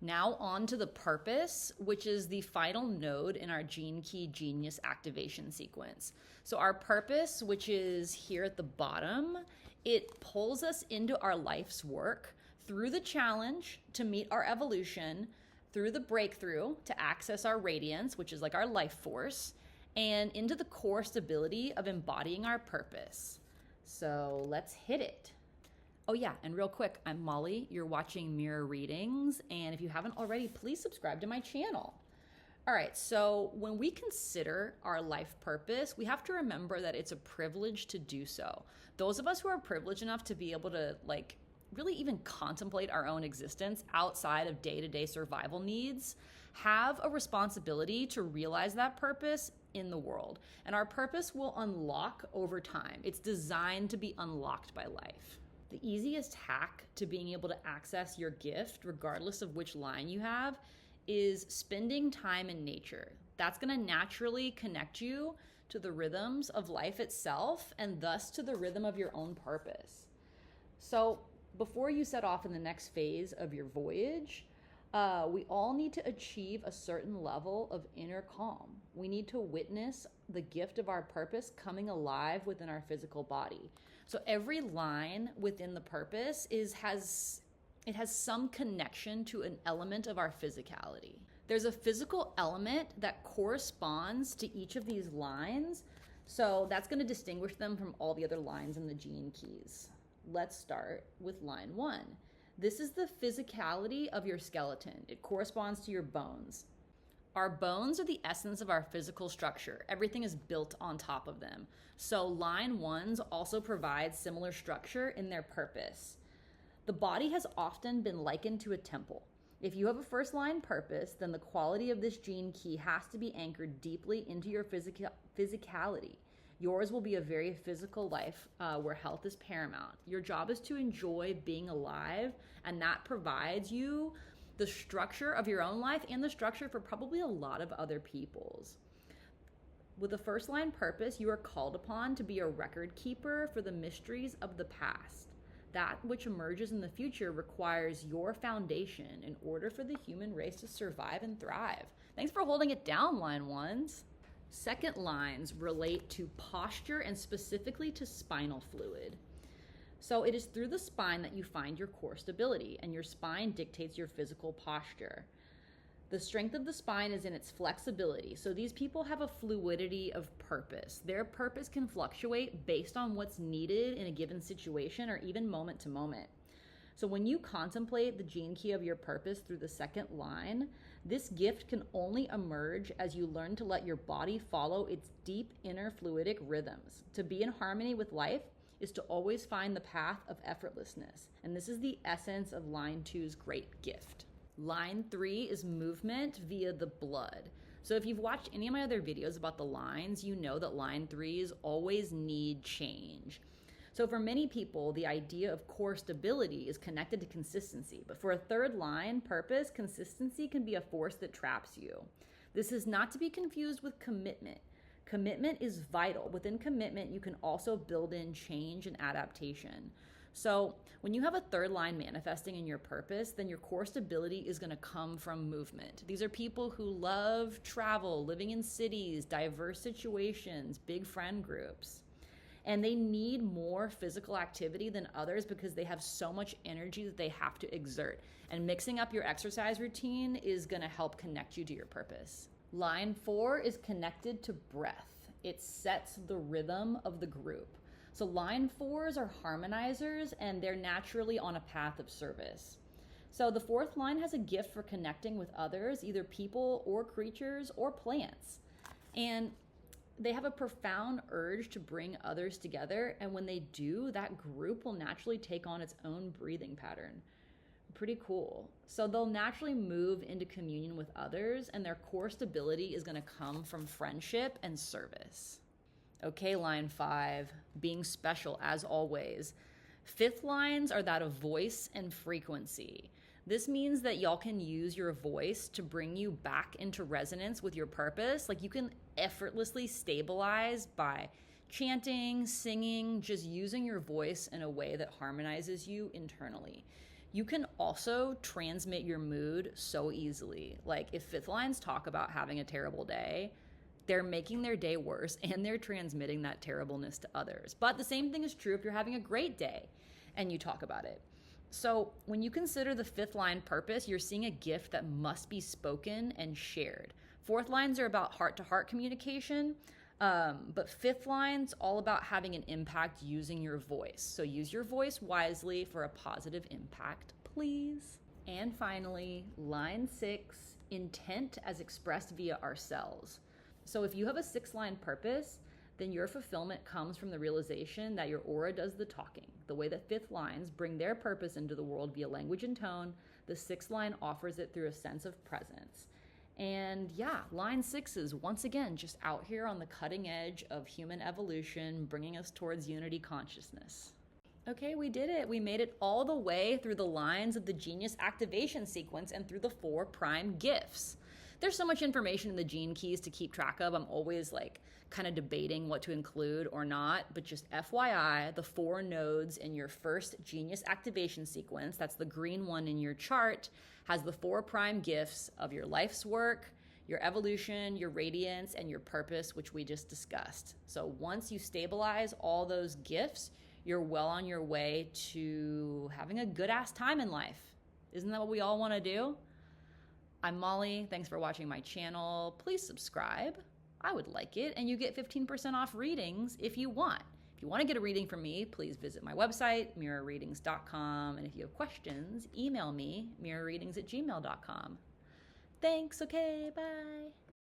Now on to the purpose, which is the final node in our gene key genius activation sequence. So our purpose, which is here at the bottom, it pulls us into our life's work through the challenge to meet our evolution, through the breakthrough to access our radiance, which is like our life force, and into the core stability of embodying our purpose. So let's hit it. Oh yeah, and real quick, I'm Molly, you're watching Mirror Readings, and if you haven't already, please subscribe to my channel. All right, so when we consider our life purpose, we have to remember that it's a privilege to do so. Those of us who are privileged enough to be able to really even contemplate our own existence outside of day-to-day survival needs have a responsibility to realize that purpose in the world. And our purpose will unlock over time. It's designed to be unlocked by life. The easiest hack to being able to access your gift, regardless of which line you have, is spending time in nature. That's going to naturally connect you to the rhythms of life itself and thus to the rhythm of your own purpose. So before you set off in the next phase of your voyage, we all need to achieve a certain level of inner calm. We need to witness the gift of our purpose coming alive within our physical body. So every line within the purpose has some connection to an element of our physicality. There's a physical element that corresponds to each of these lines, so that's going to distinguish them from all the other lines in the gene keys. Let's start with line 1. This is the physicality of your skeleton. It corresponds to your bones. Our bones are the essence of our physical structure. Everything is built on top of them. So line 1s also provide similar structure in their purpose. The body has often been likened to a temple. If you have a first line purpose, then the quality of this gene key has to be anchored deeply into your physicality. Yours will be a very physical life where health is paramount. Your job is to enjoy being alive, and that provides you the structure of your own life and the structure for probably a lot of other people's. With a first line purpose, you are called upon to be a record keeper for the mysteries of the past. That which emerges in the future requires your foundation in order for the human race to survive and thrive. Thanks for holding it down, line 1s. Second lines relate to posture and specifically to spinal fluid. So it is through the spine that you find your core stability, and your spine dictates your physical posture. The strength of the spine is in its flexibility. So these people have a fluidity of purpose. Their purpose can fluctuate based on what's needed in a given situation or even moment to moment. So when you contemplate the gene key of your purpose through the second line, this gift can only emerge as you learn to let your body follow its deep inner fluidic rhythms. To be in harmony with life is to always find the path of effortlessness. And this is the essence of line 2's great gift. Line 3 is movement via the blood. So if you've watched any of my other videos about the lines, you know that line 3s always need change. So for many people, the idea of core stability is connected to consistency. But for a third line purpose, consistency can be a force that traps you. This is not to be confused with commitment. Commitment is vital. Within commitment, you can also build in change and adaptation. So when you have a third line manifesting in your purpose, then your core stability is going to come from movement. These are people who love travel, living in cities, diverse situations, big friend groups. And they need more physical activity than others because they have so much energy that they have to exert. And mixing up your exercise routine is going to help connect you to your purpose. Line 4 is connected to breath. It sets the rhythm of the group. So line 4s are harmonizers, and they're naturally on a path of service. So the fourth line has a gift for connecting with others, either people or creatures or plants. And they have a profound urge to bring others together, and when they do, that group will naturally take on its own breathing pattern. Pretty cool. So they'll naturally move into communion with others, and their core stability is going to come from friendship and service. Okay, line 5, being special as always. Fifth lines are that of voice and frequency. This means that y'all can use your voice to bring you back into resonance with your purpose. Like you can effortlessly stabilize by chanting, singing, just using your voice in a way that harmonizes you internally. You can also transmit your mood so easily. Like if fifth lines talk about having a terrible day, they're making their day worse and they're transmitting that terribleness to others. But the same thing is true if you're having a great day and you talk about it. So when you consider the fifth line purpose, you're seeing a gift that must be spoken and shared. Fourth lines are about heart-to-heart communication, but fifth line's all about having an impact using your voice. So use your voice wisely for a positive impact, please. And finally, line 6, intent as expressed via our cells. So if you have a 6-line purpose, then your fulfillment comes from the realization that your aura does the talking. The way that fifth lines bring their purpose into the world via language and tone, the 6th line offers it through a sense of presence. And yeah, line 6 is once again just out here on the cutting edge of human evolution, bringing us towards unity consciousness. Okay, we did it. We made it all the way through the lines of the genius activation sequence and through the 4 prime gifts. There's so much information in the gene keys to keep track of. I'm always kind of debating what to include or not, but just FYI, the 4 nodes in your first genius activation sequence, that's the green one in your chart, has the 4 prime gifts of your life's work, your evolution, your radiance, and your purpose, which we just discussed. So once you stabilize all those gifts, you're well on your way to having a good-ass time in life. Isn't that what we all want to do? I'm Molly. Thanks for watching my channel. Please subscribe. I would like it. And you get 15% off readings if you want. If you want to get a reading from me, please visit my website, mirrorreadings.com. And if you have questions, email me, mirrorreadings@gmail.com. Thanks. Okay, bye.